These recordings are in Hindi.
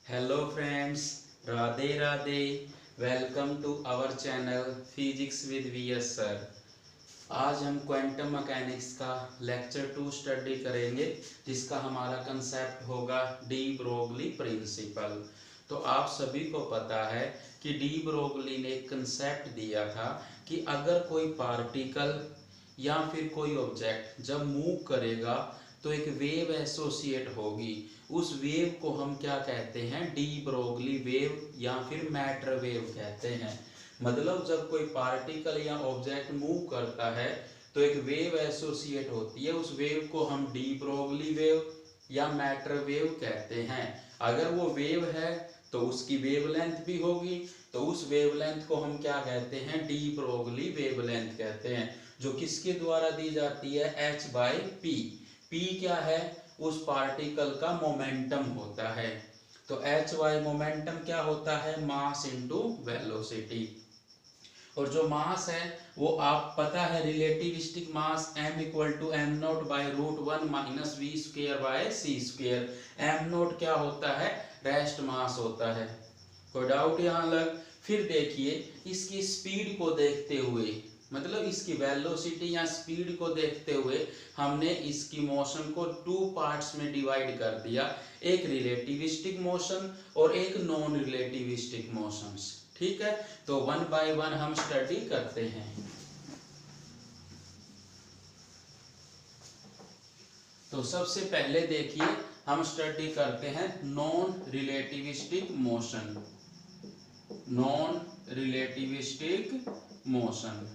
Hello friends, Radhe Radhe. Welcome to our channel physics with VS sir. आज हम क्वांटम मैकेनिक्स का लेक्चर 2 स्टडी करेंगे, जिसका हमारा कंसेप्ट होगा डी ब्रोगली प्रिंसिपल। तो आप सभी को पता है कि डी ब्रोगली ने एक कंसेप्ट दिया था कि अगर कोई पार्टिकल या फिर कोई ऑब्जेक्ट जब मूव करेगा तो एक वेव एसोसिएट होगी। उस वेव को हम क्या कहते हैं? डी ब्रोगली वेव या फिर मैटर वेव कहते हैं। मतलब जब कोई पार्टिकल या ऑब्जेक्ट मूव करता है तो एक वेव एसोसिएट होती है। उस वेव को हम डी ब्रोगली वेव या मैटर वेव कहते हैं। अगर वो वेव है तो उसकी वेवलेंथ भी होगी, तो उस वेवलेंथ को हम क्या कहते हैं? डी ब्रोगली वेवलेंथ कहते हैं, जो किसके द्वारा दी जाती है? h by P. पी क्या है? उस पार्टिकल का मोमेंटम होता है। तो एच वाई मोमेंटम क्या होता है? Mass into velocity. और जो मास है वो आप पता है relativistic mass m equal to M naught by root one minus V square by C square. M naught क्या होता है? रेस्ट मास होता है। कोई डाउट यहाँ लग? फिर देखिए, इसकी स्पीड को देखते हुए, मतलब इसकी वेलोसिटी या स्पीड को देखते हुए हमने इसकी मोशन को 2 पार्ट्स में डिवाइड कर दिया, एक रिलेटिविस्टिक मोशन और एक नॉन रिलेटिविस्टिक मोशंस। ठीक है, तो 1 बाय 1 हम स्टडी करते हैं। तो सबसे पहले देखिए, हम स्टडी करते हैं non relativistic motion. Non relativistic motion.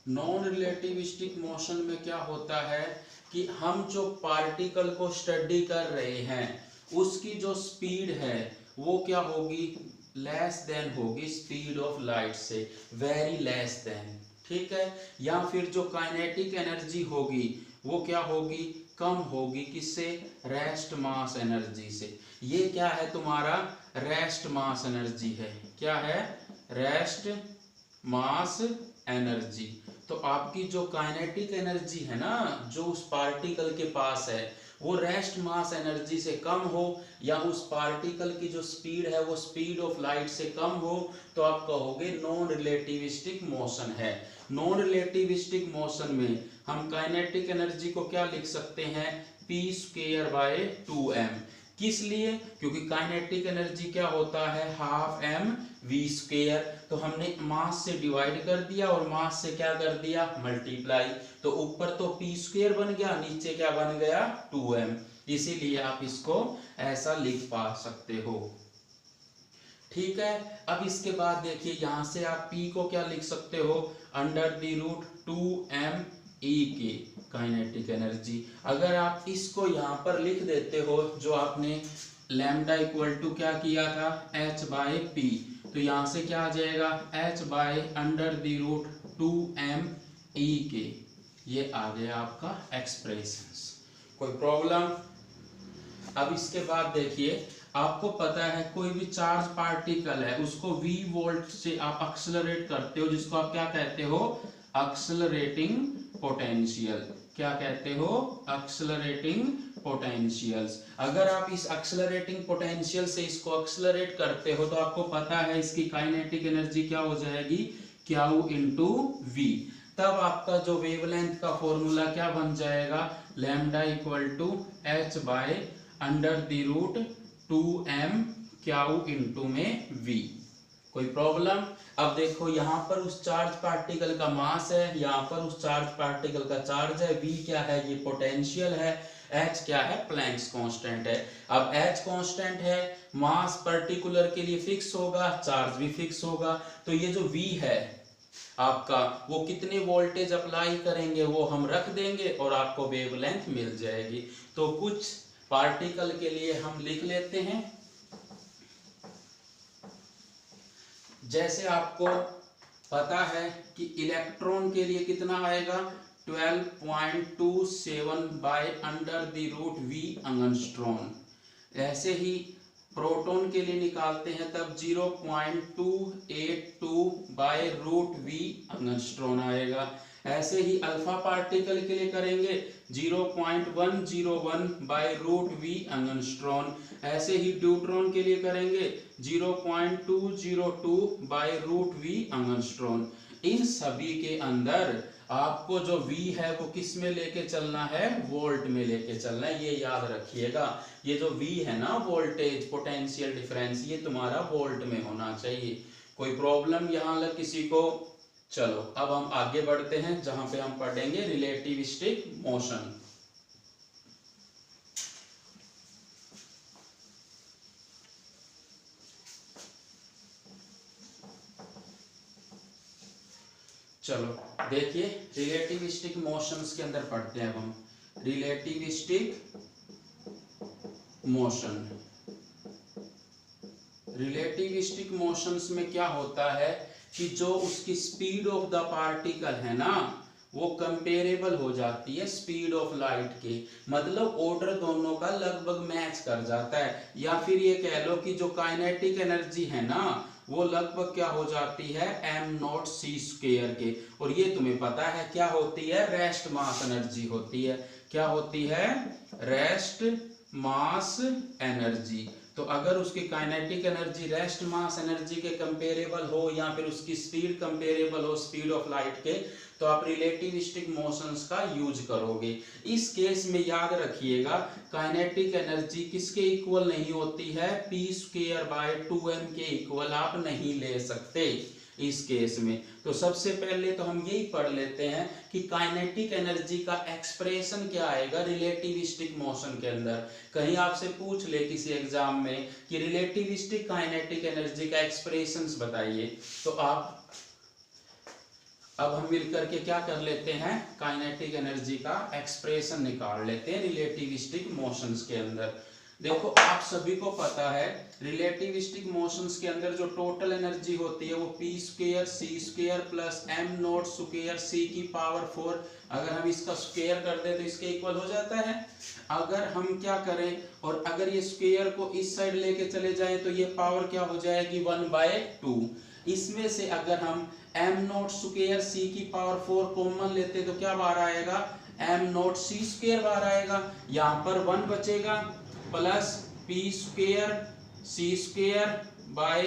Non relativistic motion में क्या होता है कि हम जो पार्टिकल को स्टडी कर रहे हैं उसकी जो स्पीड है वो क्या होगी? लेस देन होगी स्पीड ऑफ लाइट से, वेरी लेस देन। ठीक है, या फिर जो काइनेटिक एनर्जी होगी वो क्या होगी? कम होगी। किससे? रेस्ट मास एनर्जी से। ये क्या है? तुम्हारा रेस्ट मास एनर्जी है। क्या है? Rest mass energy. तो आपकी जो काइनेटिक एनर्जी है ना, जो उस पार्टिकल के पास है, वो रेस्ट मास एनर्जी से कम हो, या उस पार्टिकल की जो स्पीड है वो स्पीड ऑफ लाइट से कम हो, तो आप कहोगे नॉन रिलेटिविस्टिक मोशन है। नॉन रिलेटिविस्टिक मोशन में हम काइनेटिक एनर्जी को क्या लिख सकते हैं? P square by 2m। किस लिए? क्योंकि काइनेटिक एनर्जी क्या होता है? Half M V square. तो हमने मास से डिवाइड कर दिया और मास से क्या कर दिया? मल्टीप्लाई। तो ऊपर तो पी स्क्वेयर बन गया, नीचे क्या बन गया? 2m। इसीलिए आप इसको ऐसा लिख पा सकते हो। ठीक है, अब इसके बाद देखिए, यहां से आप p को क्या लिख सकते हो? Under the root 2m e के काइनेटिक एनर्जी। अगर आप इसको यहाँ पर लिख देते हो, जो आपने लैम्डा इक्वल टू क्या किया था? h बाय पी, तो यहाँ से क्या आ जाएगा? h by under the root 2m e के। ये आ गया आपका एक्सप्रेशंस। कोई प्रॉब्लम? अब इसके बाद देखिए, आपको पता है कोई भी चार्ज पार्टिकल है उसको v वोल्ट से आप एक्सेलरेट करते हो, जिसको आप क्या कहते हो? Accelerating potential. क्या कहते हो? Accelerating potentials. अगर आप इस एक्सेलरेटिंग पोटेंशियल से इसको एक्सेलरेट करते हो तो आपको पता है इसकी काइनेटिक एनर्जी क्या हो जाएगी? Q into V. तब आपका जो वेवलेंथ का फॉर्मूला क्या बन जाएगा? Lambda equal to H by under the root 2m Q into में v। कोई प्रॉब्लम? अब देखो, यहाँ पर उस चार्ज पार्टिकल का मास है, यहाँ पर उस चार्ज पार्टिकल का चार्ज है, v क्या है? ये पोटेंशियल है, h क्या है? प्लैंक्स कांस्टेंट है। अब h कांस्टेंट है, मास पर्टिकुलर के लिए फिक्स होगा, चार्ज भी फिक्स होगा। तो ये जो v है आपका, वो कितने वोल्टेज अप्लाई करेंगे वो हम रख देंगे और आपको वेवलेंथ मिल जाएगी। तो कुछ पार्टिकल के लिए हम लिख लेते हैं। जैसे आपको पता है कि इलेक्ट्रॉन के लिए कितना आएगा? 12.27 by under the root V angstrom. ऐसे ही प्रोटॉन के लिए निकालते हैं तब 0.282 बाय रूट वी एंगस्ट्रॉन आएगा। ऐसे ही अल्फा पार्टिकल के लिए करेंगे 0.101 बाय रूट वी एंगस्ट्रॉन। ऐसे ही ड्यूट्रॉन के लिए करेंगे 0.202 बाय रूट वी एंगस्ट्रॉन। इन सभी के अंदर आपको जो V है वो किस में लेके चलना है, वोल्ट में लेके चलना है, ये याद रखिएगा। ये जो V है ना, वोल्टेज पोटेंशियल डिफरेंस, ये तुम्हारा वोल्ट में होना चाहिए। कोई प्रॉब्लम यहां लग किसी को? चलो अब हम आगे बढ़ते हैं, जहां पे हम पढ़ेंगे रिलेटिविस्टिक मोशन। चलो देखिए, रिलेटिविस्टिक मोशंस के अंदर पढ़ते हैं अब हम रिलेटिविस्टिक मोशन। रिलेटिविस्टिक मोशंस में क्या होता है कि जो उसकी स्पीड ऑफ द पार्टिकल है ना, वो कंपेरेबल हो जाती है स्पीड ऑफ लाइट के, मतलब ऑर्डर दोनों का लगभग मैच कर जाता है। या फिर ये कह लो कि जो काइनेटिक एनर्जी है ना, वो लगभग क्या हो जाती है, m0c² के। और ये तुम्हें पता है क्या होती है, रेस्ट मास एनर्जी होती है। क्या होती है, रेस्ट मास एनर्जी। तो अगर उसकी kinetic energy rest mass energy के कंपेरेबल हो, या फिर उसकी स्पीड कंपेरेबल हो स्पीड ऑफ लाइट के, तो आप रिलेटिविस्टिक मोशंस का यूज करोगे। इस केस में याद रखिएगा, काइनेटिक एनर्जी किसके इक्वल नहीं होती है, p²/2m के इक्वल आप नहीं ले सकते इस केस में। तो सबसे पहले तो हम यही पढ़ लेते हैं कि काइनेटिक एनर्जी का एक्सप्रेशन क्या आएगा रिलेटिविस्टिक मोशन के अंदर। कहीं आपसे पूछ ले किसी एग्जाम में कि रिलेटिविस्टिक काइनेटिक एनर्जी का एक्सप्रेशंस बताइए, तो आप अब हम मिलकर के क्या कर लेते हैं, काइनेटिक एनर्जी का एक्सप्रेशन निकाल लेते हैं रिलेटिविस्टिक मोशंस के अंदर। देखो आप सभी को पता है रिलेटिविस्टिक मोशंस के अंदर जो टोटल एनर्जी होती है वो p²c² प्लस m0²c⁴। अगर हम इसका स्क्वायर कर दे तो इसके इक्वल हो जाता है। अगर हम क्या करें, और अगर ये स्क्वायर को इस साइड लेके चले जाएं तो ये पावर क्या हो जाएगी, 1/2। इसमें से अगर हम m0²c⁴ कॉमन लेते तो क्या बाहर आएगा, m0c² बाहर आएगा। यहाँ पर 1 बचेगा प्लस p²c² बाय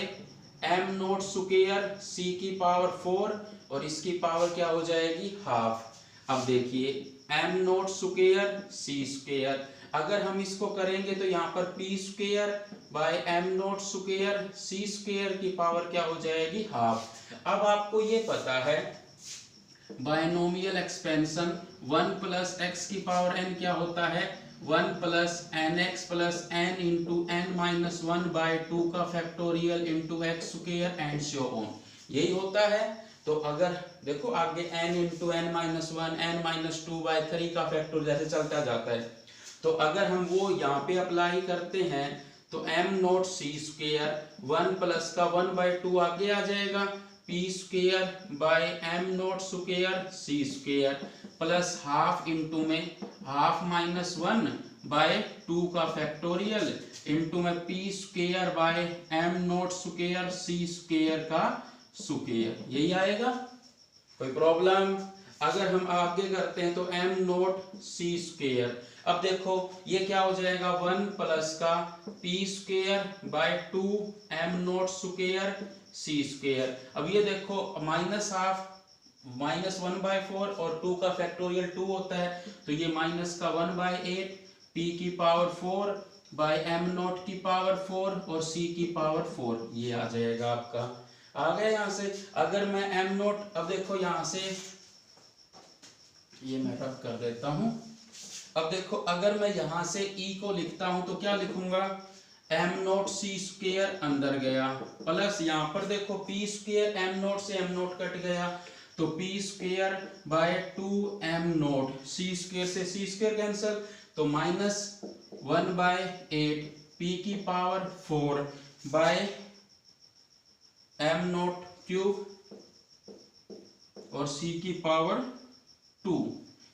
m0²c⁴, और इसकी पावर क्या हो जाएगी, हाफ। अब देखिए m0²c², अगर हम इसको करेंगे तो यहाँ पर p² बाय m0²c² की पावर क्या हो जाएगी, हाफ। अब आपको ये पता है बायनोमियल एक्सपेंशन 1 + x⁴n क्या होता है, 1 + nx + n × n-1/2 का factorial × x² and so on, यही होता है। तो अगर देखो आगे n × n-1 n-2/3 का फैक्टोरियल जैसे चलता जाता है, तो अगर हम वो यहाँ पे अप्लाई करते हैं तो m0c², 1 + का 1/2 आगे आ जाएगा, p² by m0²c² plus half into में हाफ -1/2 का फैक्टोरियल इंटू में p² बाय m0²c² का स्क्वायर, यही आएगा। कोई प्रॉब्लम? अगर हम आगे करते हैं तो m0c², अब देखो ये क्या हो जाएगा, 1 + का p² बाय 2 m0²c²। अब ये देखो -हाफ -1/4 और 2 का फैक्टोरियल 2 होता है, तो ये -का 1/8 p⁴ बाय m0⁴ और c⁴, ये आ जाएगा आपका। आ गया यहाँ से। अगर मैं m0, अब देखो यहाँ से ये मैं रब कर देता हूं। अब देखो अगर मैं यहां से E को लिखता हूं तो क्या लिखूंगा, m0c² अंदर गया प्लस यहाँ पर देखो p² m0 से m0 कट गया तो p² बाय 2m0, c² से c² कैंसिल तो -1/8 p⁴ बाय m0³ और c⁴,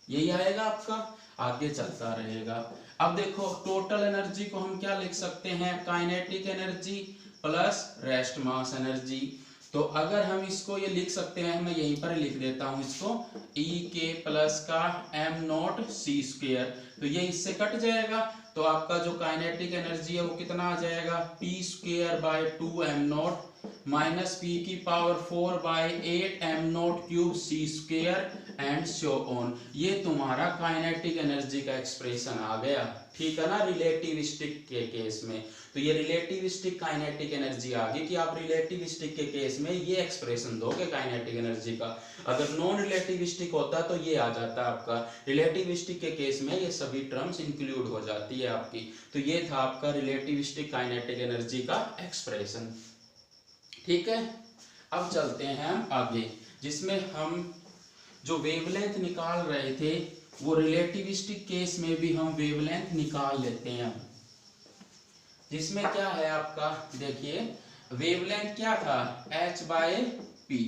यही आएगा आपका। आगे चलता रहेगा। अब देखो टोटल एनर्जी को हम क्या लिख सकते हैं, kinetic energy plus rest mass energy. तो अगर हम इसको ये लिख सकते हैं, मैं यहीं पर लिख देता हूं इसको, ई के प्लस का एम नॉट सी स्क्वायर, तो ये इससे कट जाएगा। तो आपका जो काइनेटिक एनर्जी है वो कितना आ जाएगा, p square by 2 m naught minus p की power 4 by 8 m naught cube c square and so on. ये तुम्हारा काइनेटिक एनर्जी का एक्सप्रेशन आ गया, ठीक है ना, रिलेटिविस्टिक के केस में। तो ये रिलेटिविस्टिक काइनेटिक एनर्जी आ गई कि आप रिलेटिविस्टिक के केस में ये एक्सप्रेशन दोगे काइनेटिक एनर्जी का। अगर नॉन रिलेटिविस्टिक होता तो ये आ जाता आपका, रिलेटिविस्टिक के केस में ये सभी टर्म्स इंक्लूड हो जाती है आपकी। तो ये था आपका रिलेटिविस्टिक काइनेटिक एनर्जी का एक्सप्रेशन, ठीक है। अब चलते हैं हम आगे, जिसमें हम जो वेवलेंथ निकाल रहे थे वो रिलेटिविस्टिक केस में भी हम वेवलेंथ निकाल लेते हैं। जिसमें क्या है आपका, देखिए वेवलेंथ क्या था, h बाय पी,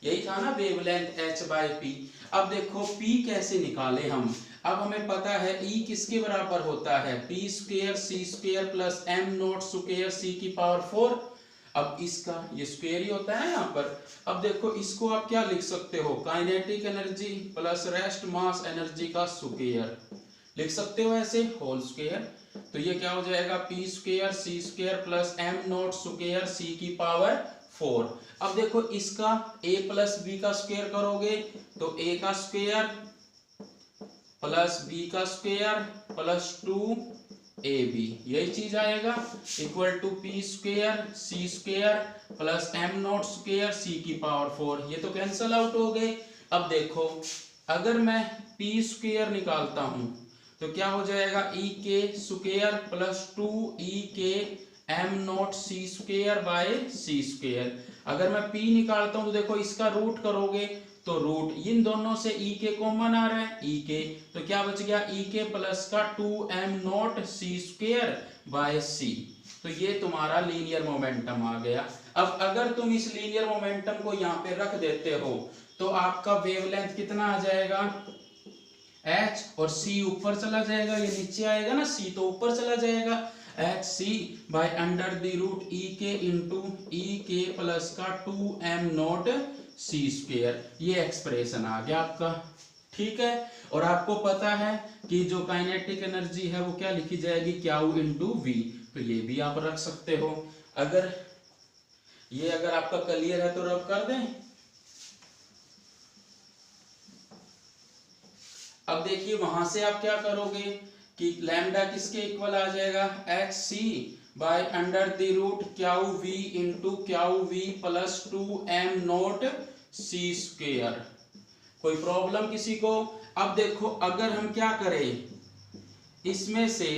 यही था ना वेवलेंथ h बाय पी। अब देखो p कैसे निकाले हम, अब हमें पता है E किसके बराबर होता है, p square c square plus m naught square c की पावर 4। अब इसका ये स्क्वायर ही होता है यहाँ पर। अब देखो इसको आप क्या लिख सकते हो, kinetic energy plus rest mass energy का स्क्वायर लिख सकते हो ऐसे, होल स्क्वायर। तो ये क्या हो जाएगा, p square c square plus m naught square c की पावर 4। अब देखो इसका a प्लस बी का स्क्वायर करोगे तो a का स्क्वायर प्लस b का स्क्वायर प्लस 2ab, यही चीज आएगा, equal to p square c square plus m naught square c की पावर 4। ये तो कैंसल आउट हो गए। अब देखो अगर मैं पी स्क्वायर निकालता हूं तो क्या हो जाएगा, ई के square plus 2 E K M naught C square by C square. अगर मैं p निकालता हूं तो देखो इसका रूट करोगे तो रूट, इन दोनों से ई के कॉमन आ रहा है, ई के, तो क्या बच गया, ई के प्लस का 2m naught C square by c. तो ये तुम्हारा लीनियर मोमेंटम आ गया। अब अगर तुम इस लीनियर मोमेंटम को यहाँ पे रख देते हो तो आपका वेवलेंथ कितना आ जाएगा, h, और c ऊपर चला जाएगा, ये नीचे आएगा ना, c तो ऊपर चला जाएगा, H C by under the root E के इंटू ई के प्लस का 2m नॉट सी स्क्वायर। ये एक्सप्रेशन आ गया आपका, ठीक है। और आपको पता है कि जो काइनेटिक एनर्जी है वो क्या लिखी जाएगी, क्यू इंटू वी, तो ये भी आप रख सकते हो। अगर आपका क्लियर है तो रब कर दें। अब देखिए वहां से आप क्या करोगे कि लैम्डा किसके इक्वल आ जाएगा, H C by under the root Q V into Q V plus 2m naught C square. कोई प्रॉब्लम किसी को। अब देखो अगर हम क्या करें, इसमें से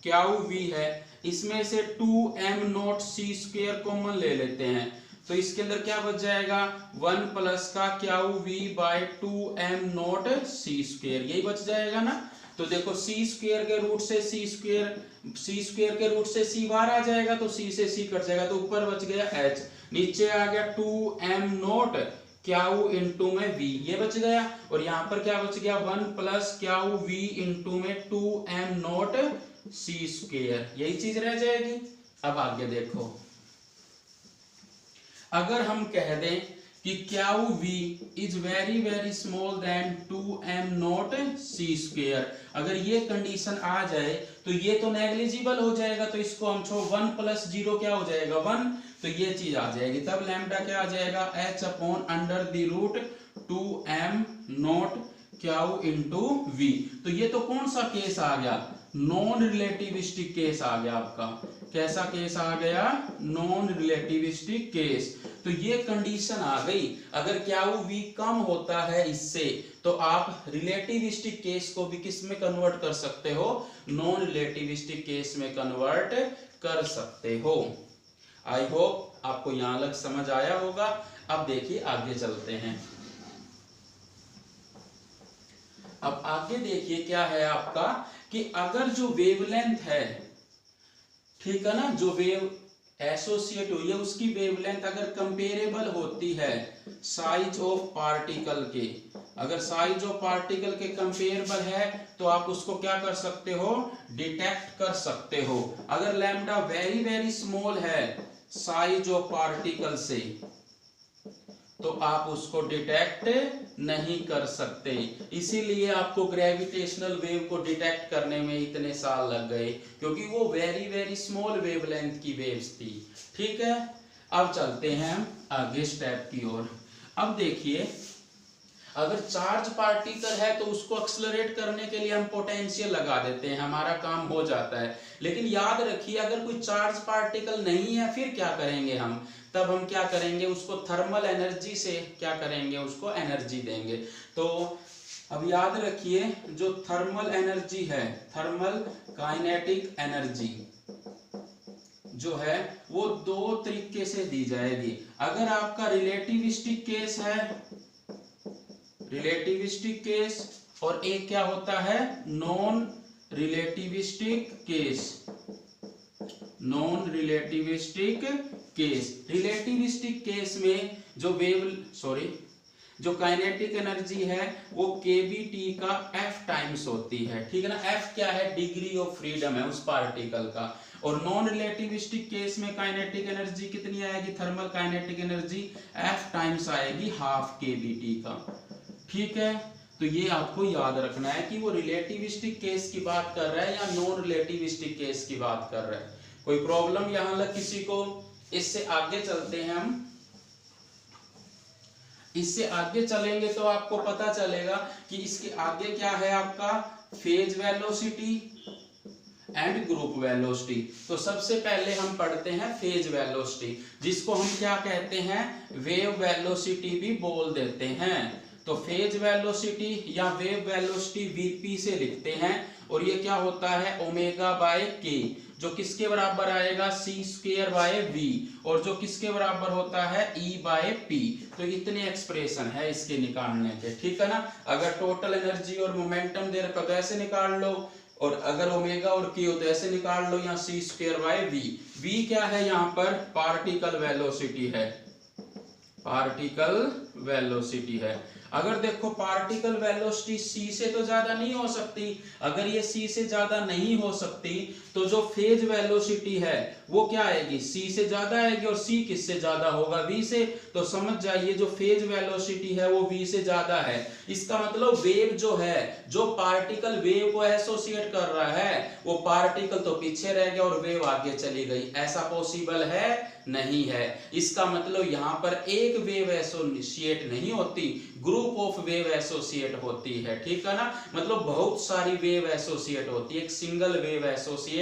क्यू वी है, इसमें से 2m नॉट सी स्क्वायर कॉमन ले लेते हैं, तो इसके अंदर क्या बच जाएगा, 1 प्लस का Q V by 2m naught C square, यही बच जाएगा ना। तो देखो सी स्क्वायर के रूट से सी स्क्वायर के रूट से सी बाहर आ जाएगा तो सी से सी कट जाएगा, तो ऊपर बच गया h, नीचे आ गया 2m नॉट क्यू इंटू में v, ये बच गया। और यहाँ पर क्या बच गया, 1 प्लस क्यू वी इंटू में 2m नॉट सी स्क्वायर, यही चीज रह जाएगी। अब आगे देखो, अगर हम कह दें कि Q V is very very small then 2m naught C square, अगर ये कंडीशन आ जाए तो ये तो नेग्लिजिबल हो जाएगा, तो इसको हम 1 प्लस 0 क्या हो जाएगा 1, तो ये चीज आ जाएगी। तब लैम्डा क्या आ जाएगा, h upon under the root 2m naught Q into V. तो ये तो कौन सा केस आ गया, नॉन रिलेटिविस्टिक केस आ गया आपका। कैसा केस आ गया, नॉन रिलेटिविस्टिक केस। तो ये कंडीशन आ गई, अगर क्यू वी कम होता है इससे तो आप रिलेटिविस्टिक केस को भी किस में कन्वर्ट कर सकते हो, नॉन रिलेटिविस्टिक केस में कन्वर्ट कर सकते हो। आई होप आपको यहां तक समझ आया होगा। अब देखिए आगे चलते हैं। अब आगे देखिए क्या है आपका कि अगर जो वेवलेंथ है, ठीक है ना, जो वेव एसोसिएट हुई है उसकी वेवलेंथ अगर कंपेरेबल होती है साइज ऑफ पार्टिकल के, अगर साइज ऑफ पार्टिकल के कंपेरेबल है तो आप उसको क्या कर सकते हो, डिटेक्ट कर सकते हो। अगर लैम्डा वेरी वेरी स्मॉल है साइज ऑफ पार्टिकल से, तो आप उसको डिटेक्ट नहीं कर सकते। इसीलिए आपको ग्रेविटेशनल वेव को डिटेक्ट करने में इतने साल लग गए, क्योंकि वो वेरी वेरी स्मॉल वेवलेंथ की वेव्स थी। ठीक है, अब चलते हैं हम आगे स्टेप की ओर। अब देखिए, अगर चार्ज पार्टिकल है तो उसको एक्सलरेट करने के लिए हम पोटेंशियल लगा देते हैं, हमारा काम हो जाता है। लेकिन याद रखिए, अगर कोई चार्ज पार्टिकल नहीं है फिर क्या करेंगे हम? तब हम क्या करेंगे? उसको थर्मल एनर्जी से क्या करेंगे? उसको एनर्जी देंगे। तो अब याद रखिए, जो थर्मल एनर्जी है, थर्मल काइनेटिक एनर्जी जो है वो दो तरीके से दी जाएगी। अगर आपका रिलेटिविस्टिक केस है, रिलेटिविस्टिक केस, और एक क्या होता है? Non relativistic case. Non relativistic case, relativistic case में जो काइनेटिक एनर्जी है वो केबीटी का एफ टाइम्स होती है। ठीक है ना, एफ क्या है? डिग्री ऑफ फ्रीडम है उस पार्टिकल का। और नॉन रिलेटिविस्टिक केस में काइनेटिक एनर्जी कितनी आएगी? Thermal kinetic energy F times आएगी हाफ केबीटी का। ठीक है, तो ये आपको याद रखना है कि वो रिलेटिविस्टिक केस की बात कर रहा है या नॉन रिलेटिविस्टिक केस की बात कर रहा है। कोई प्रॉब्लम यहां लग किसी को? इससे आगे चलते हैं हम। इससे आगे चलेंगे तो आपको पता चलेगा कि इसके आगे क्या है आपका? Phase velocity and group velocity. तो सबसे पहले हम पढ़ते हैं फेज वेलोसिटी, जिसको हम क्या कहते हैं? वेव वेलोसिटी भी बोल देते हैं। तो फेज वेलोसिटी या वेव वेलोसिटी वीपी से लिखते हैं, और ये क्या होता है? ओमेगा बाय के, जो किसके बराबर आएगा? सी स्क्वायर बाय वी, और जो किसके बराबर होता है? ई बाय पी। तो इतने एक्सप्रेशन है इसके निकालने के। ठीक है ना, अगर टोटल एनर्जी और मोमेंटम दे रखा तो ऐसे निकाल लो, और अगर ओमेगा और के हो तो ऐसे निकाल लो, या सी स्क्वायर बाय वी। वी क्या है यहाँ पर? पार्टिकल वेलोसिटी है, पार्टिकल वेलोसिटी है। अगर देखो, पार्टिकल वेलोसिटी c से तो ज्यादा नहीं हो सकती। अगर ये c से ज्यादा नहीं हो सकती तो जो फेज वेलोसिटी है वो क्या आएगी? c से ज्यादा आएगी, और c किससे ज्यादा होगा? v से। तो समझ जाइए, जो फेज वेलोसिटी है वो v से ज्यादा है। इसका मतलब वेव जो है, जो पार्टिकल वेव को एसोसिएट कर रहा है, वो पार्टिकल तो पीछे रह गया और वेव आगे चली गई। ऐसा पॉसिबल है? नहीं है। इसका मतलब यहां पर एक वेव एसोसिएट नहीं होती, ग्रुप ऑफ वेव एसोसिएट होती है। ठीक है ना, मतलब बहुत सारी वेव एसोसिएट होती है, एक सिंगल वेव एसोसिएट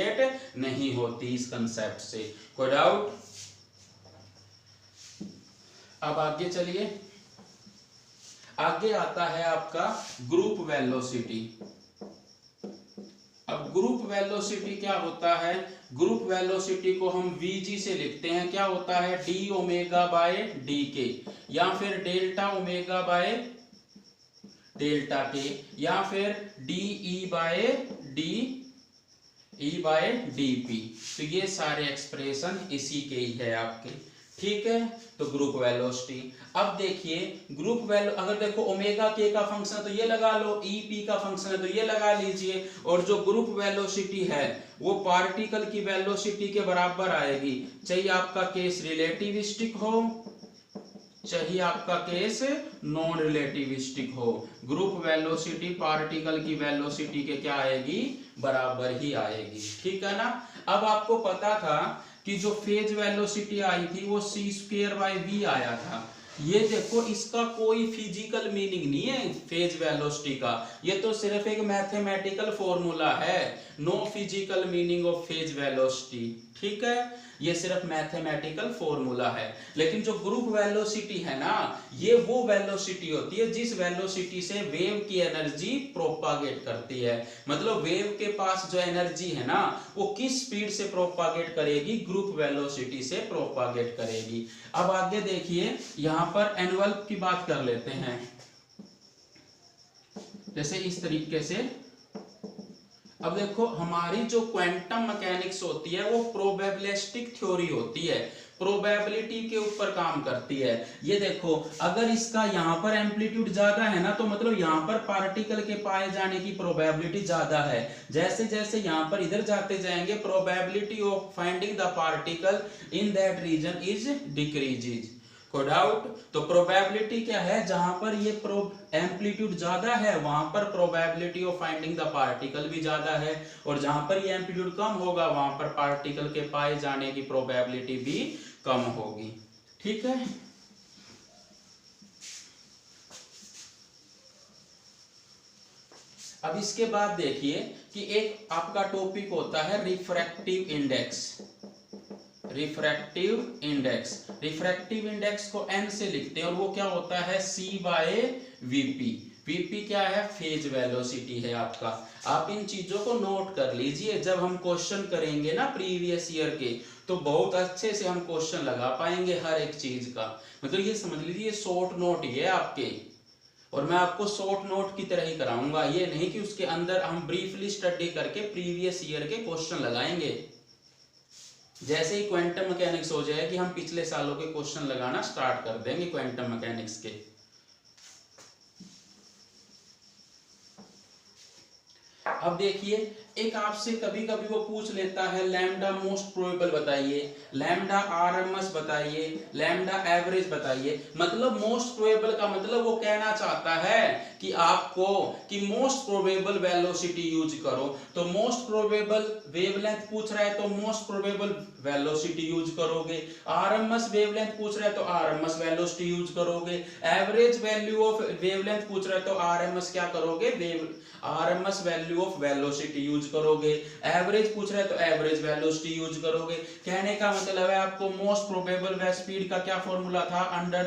नहीं होती इस कंसेप्ट से। कोई डाउट? अब आगे चलिए, आगे आता है आपका ग्रुप वेलोसिटी। अब ग्रुप वेलोसिटी क्या होता है? ग्रुप वेलोसिटी को हम vg से लिखते हैं, क्या होता है? डी ओमेगा बाय डी के, या फिर डेल्टा ओमेगा बाय डेल्टा के, या फिर D E bye D P. तो ये सारे एक्सप्रेशन इसी के ही है आपके। ठीक है, तो ग्रुप वेलोसिटी। अब देखिए, ग्रुप वेलो अगर देखो ओमेगा के का फंक्शन है तो ये लगा लो, ई पी का फंक्शन है तो ये लगा लीजिए, और जो ग्रुप वेलोसिटी है वो पार्टिकल की वेलोसिटी के बराबर आएगी, चाहे आपका केस रिलेटिविस्टिक हो चाहे आपका केस नॉन रिलेटिविस्टिक हो। ग्रुप वेलोसिटी पार्टिकल की वेलोसिटी के क्या आएगी? बराबर ही आएगी। ठीक है ना। अब आपको पता था कि जो फेज वेलोसिटी आई थी वो सी स्क्वायर बाय वी आया था। ये देखो, इसका कोई फिजिकल मीनिंग नहीं है फेज वेलोसिटी का, ये तो सिर्फ एक मैथमेटिकल फॉर्मूला है। No physical meaning of phase velocity. ठीक है, ये सिर्फ मैथमेटिकल फॉर्मूला है। लेकिन जो ग्रुप वेलोसिटी है ना, ये वो वेलोसिटी होती है जिस वेलोसिटी से वेव की एनर्जी प्रोपागेट करती है। मतलब वेव के पास जो एनर्जी है ना, वो किस स्पीड से प्रोपागेट करेगी? ग्रुप वेलोसिटी से प्रोपागेट करेगी। अब आगे देखिए, यहां पर एनवल्प की बात कर लेते हैं। जैसे इस तरीके से, अब देखो, हमारी जो क्वांटम मैकेनिक्स होती है वो प्रोबेबिलिस्टिक थ्योरी होती है, प्रोबेबिलिटी के ऊपर काम करती है। ये देखो, अगर इसका यहाँ पर एम्पलीट्यूड ज्यादा है ना, तो मतलब यहाँ पर पार्टिकल के पाए जाने की प्रोबेबिलिटी ज्यादा है। जैसे जैसे यहाँ पर इधर जाते जाएंगे, probability of finding the particle in that region is decreases. कोई डाउट? तो प्रोबेबिलिटी क्या है, जहां पर ये एम्पलीट्यूड ज्यादा है वहां पर probability of finding the particle भी ज्यादा है, और जहां पर ये एम्पलीट्यूड कम होगा वहां पर पार्टिकल के पाए जाने की प्रोबेबिलिटी भी कम होगी। ठीक है, अब इसके बाद देखिए कि एक आपका टॉपिक होता है refractive index. Refractive index, refractive index को n से लिखते हैं और वो क्या होता है c/vp। vp क्या है, फेज वेलोसिटी है आपका। आप इन चीजों को नोट कर लीजिए, जब हम क्वेश्चन करेंगे ना प्रीवियस ईयर के तो बहुत अच्छे से हम क्वेश्चन लगा पाएंगे हर एक चीज का। मतलब ये समझ लीजिए शॉर्ट नोट ये आपके, और मैं आपको शॉर्ट नोट की तरह ही कराऊंगा, ये नहीं कि उसके अंदर हम ब्रीफली स्टडी करके प्रीवियस ईयर के क्वेश्चन लगाएंगे। जैसे ही क्वांटम मैकेनिक्स हो जाएगी हम पिछले सालों के क्वेश्चन लगाना स्टार्ट कर देंगे क्वांटम मैकेनिक्स के। अब देखिए एक आपसे कभी कभी वो पूछ लेता है लैम्डा मोस्ट प्रोबेबल बताइए, लैम्डा आरएमएस बताइए, लैम्डा एवरेज बताइए। मतलब मोस्ट प्रोबेबल का मतलब वो कहना चाहता है कि आपको कि मोस्ट प्रोबेबल वेलोसिटी यूज करो। तो मोस्ट प्रोबेबल वेवलेंथ पूछ रहा है तो मोस्ट प्रोबेबल वेलोसिटी यूज करोगे, आरएमएस वेवलेंथ पूछ रहा है तो आरएमएस वेलोसिटी यूज करोगे, एवरेज वैल्यू ऑफ वेवलेंथ पूछ रहा है तो आरएमएस क्या करोगे, RMS value of velocity use करोगे, एवरेज पूछ रहा है तो एवरेज वेलोसिटी यूज करोगे। कहने का मतलब है आपको मोस्ट प्रोबेबल वेव स्पीड का क्या फॉर्मूला था,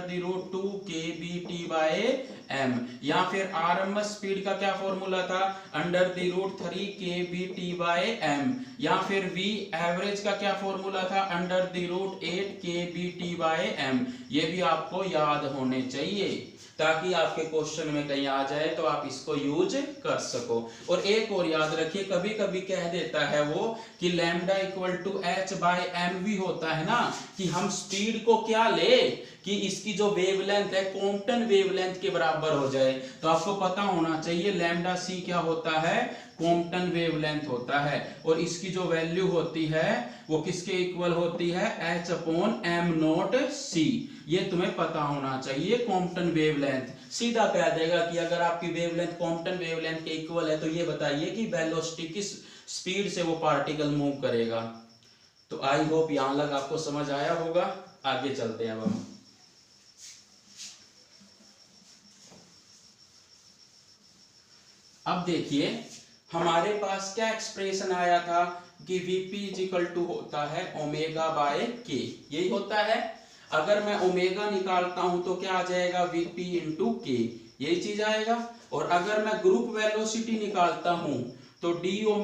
√2kBt/m, या फिर आरएमएस स्पीड का क्या फॉर्मूला था, √3kBt/m, या फिर v एवरेज का क्या फॉर्मूला था, √8kBt/m। ये भी आपको याद होने चाहिए ताकि आपके क्वेश्चन में कहीं आ जाए तो आप इसको यूज कर सको। और एक और याद रखिए, कभी कभी कह देता है वो कि लैम्डा इक्वल टू h/mv होता है ना, कि हम स्पीड को क्या ले कि इसकी जो वेवलेंथ है कॉम्पटन वेवलेंथ के बराबर हो जाए। तो आपको पता होना चाहिए लैम्डा c क्या होता है, कॉम्पटन वेवलेंथ होता है, और इसकी जो वैल्यू होती है वो किसके इक्वल होती है, h/m0c। ये तुम्हें पता होना चाहिए कॉम्पटन वेवलेंथ। सीधा कह देगा कि अगर आपकी वेवलेंथ कॉम्पटन वेवलेंथ के इक्वल है तो ये बताइए कि वेलोसिटी किस स्पीड से वो पार्टिकल मूव करेगा। तो आई होप यहां तक आपको समझ आया होगा। आगे चलते हैं अब हम। अब देखिए हमारे पास क्या एक्सप्रेशन आया था कि Vp इक्वल टू होता है ω/k, यही होता है। अगर मैं ओमेगा निकालता हूं तो क्या आ जाएगा, Vp इंटू के, यही चीज आएगा। और अगर मैं ग्रुप वेलोसिटी निकालता हूं तो d/ω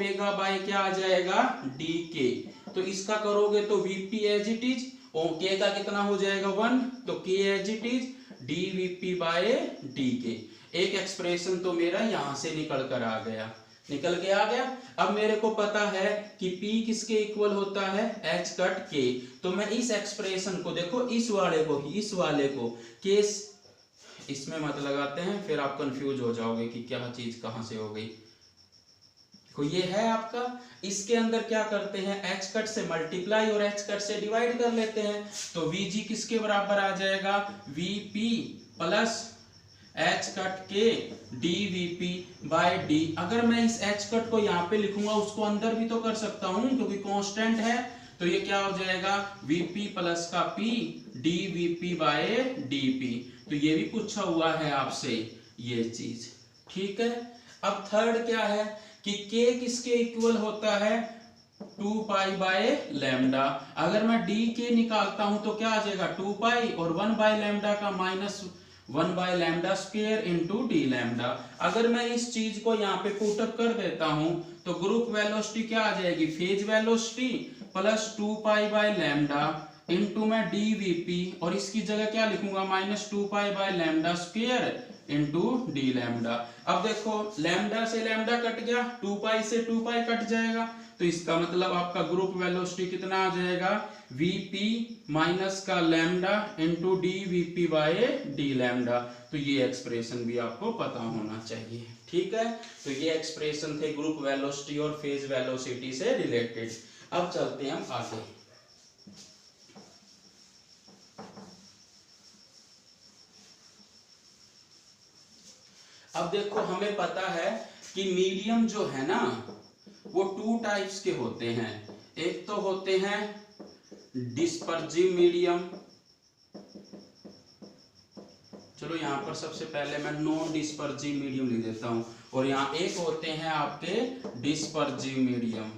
क्या आ जाएगा, dk। तो इसका करोगे तो Vp as it is, k का कितना हो जाएगा 1, तो k as it is dVp/dk। एक एक्सप्रेशन तो मेरा यहां से निकल कर आ गया। अब मेरे को पता है कि P किसके इक्वल होता है, h कट k। तो मैं इस एक्सप्रेशन को देखो, इस वाले को केस इसमें मत लगाते हैं, फिर आप कंफ्यूज हो जाओगे कि क्या चीज कहां से हो गई। तो ये है आपका, इसके अंदर क्या करते हैं, h कट से मल्टीप्लाई और h कट से डिवाइड कर लेते हैं। तो Vg किसके बराबर आ जाएगा, Vp प्लस h कट के dVp/d। अगर मैं इस h कट को यहाँ पे लिखूंगा उसको अंदर भी तो कर सकता हूं क्योंकि कांस्टेंट है। तो ये क्या हो जाएगा, Vp प्लस का p dVp/dp। तो ये भी पूछा हुआ है आपसे ये चीज, ठीक है। अब थर्ड क्या है कि k किसके इक्वल होता है, 2π/λ। अगर मैं dk निकालता हूं तो क्या आ जाएगा 2π, और 1/λ का -1/λ² इंटू d लैम्डा। अगर मैं इस चीज को यहाँ पे पुटअप कर देता हूं तो ग्रुप वेलोसिटी क्या आ जाएगी, फेज वेलोसिटी प्लस 2π/λ इंटू में dVp, और इसकी जगह क्या लिखूंगा -2π/λ² इंटू d लैम्डा। अब देखो लैम्डा से लैम्डा कट गया, 2π से 2π कट जाएगा, तो इसका मतलब आपका ग्रुप वेलोसिटी कितना आ जाएगा, Vp माइनस का लैम्डा इंटू dVp/d लैम्डा। तो ये एक्सप्रेशन भी आपको पता होना चाहिए, ठीक है। तो ये एक्सप्रेशन थे ग्रुप वेलोसिटी और फेज वेलोसिटी से रिलेटेड। अब चलते हैं हम आगे। अब देखो हमें पता है कि मीडियम जो है ना वो 2 टाइप्स के होते हैं। एक तो होते हैं डिस्पर्सिव मीडियम, चलो यहाँ पर सबसे पहले मैं नॉन डिस्पर्सिव मीडियम लिख देता हूं, और यहाँ एक होते हैं आपके डिस्पर्सिव मीडियम।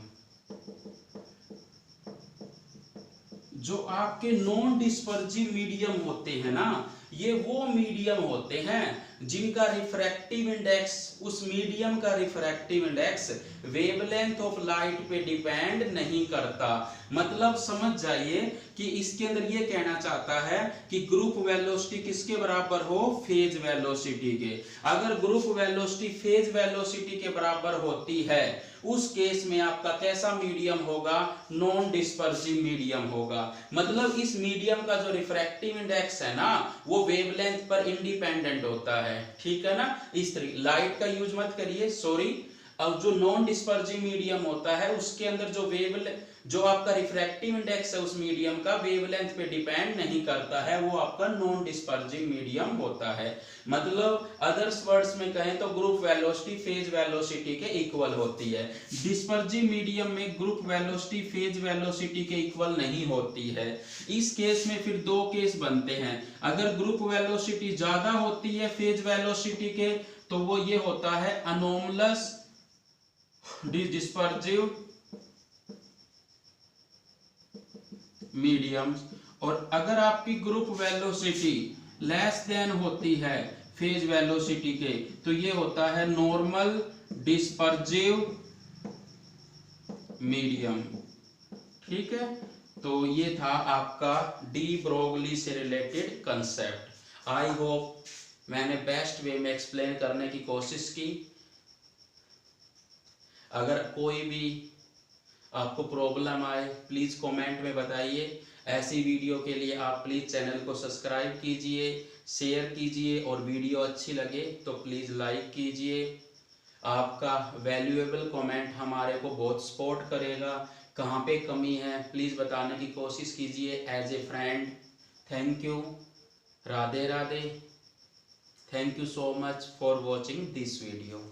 जो आपके नॉन डिस्पर्सिव मीडियम होते हैं ना, ये वो मीडियम होते हैं जिनका रिफ्रैक्टिव इंडेक्स, उस मीडियम का refractive index wavelength of light पे डिपेंड नहीं करता। मतलब समझ जाइए कि इसके अंदर ये कहना चाहता है कि ग्रुप वेलोसिटी किसके बराबर हो, फेज वेलोसिटी के। अगर ग्रुप वेलोसिटी फेज वेलोसिटी के बराबर होती है, उस केस में आपका कैसा मीडियम होगा, नॉन डिस्पर्सिव मीडियम होगा। मतलब इस मीडियम का जो रिफ्रैक्टिव इंडेक्स है ना, वो वेवलेंथ पर इंडिपेंडेंट होता है, ठीक है ना। इस तरीके लाइट का यूज मत करिए, सॉरी। अब जो नॉन डिस्पर्सिव मीडियम होता है उसके अंदर जो आपका रिफ्रैक्टिव इंडेक्स है उस मीडियम का वेवलेंथ पे डिपेंड नहीं करता है, वो आपका नॉन डिस्पर्सिव मीडियम होता है। मतलब अदर्स वर्ड्स में कहें तो ग्रुप वेलोसिटी फेज वेलोसिटी के इक्वल होती है। डिस्पर्सिव मीडियम में ग्रुप वेलोसिटी फेज वेलोसिटी के इक्वल नहीं होती है। इस केस में फिर 2 केस बनते हैं। अगर ग्रुप वेलोसिटी ज्यादा होती है फेज वेलोसिटी के, तो वो ये होता है अनोमलस डिस्पर्सिव मीडियम, और अगर आपकी ग्रुप वेलोसिटी लेस देन होती है फेज वेलोसिटी के, तो ये होता है नॉर्मल डिस्पर्सिव मीडियम, ठीक है। तो ये था आपका डी ब्रोगली से रिलेटेड कंसेप्ट। आई होप मैंने बेस्ट वे में एक्सप्लेन करने की कोशिश की। अगर कोई भी आपको प्रॉब्लम आए प्लीज़ कमेंट में बताइए। ऐसी वीडियो के लिए आप प्लीज़ चैनल को सब्सक्राइब कीजिए, शेयर कीजिए, और वीडियो अच्छी लगे तो प्लीज़ लाइक कीजिए। आपका वैल्यूएबल कमेंट हमारे को बहुत सपोर्ट करेगा। कहाँ पे कमी है प्लीज़ बताने की कोशिश कीजिए as a friend. Thank you, Radhe Radhe. Thank you so much for watching this video.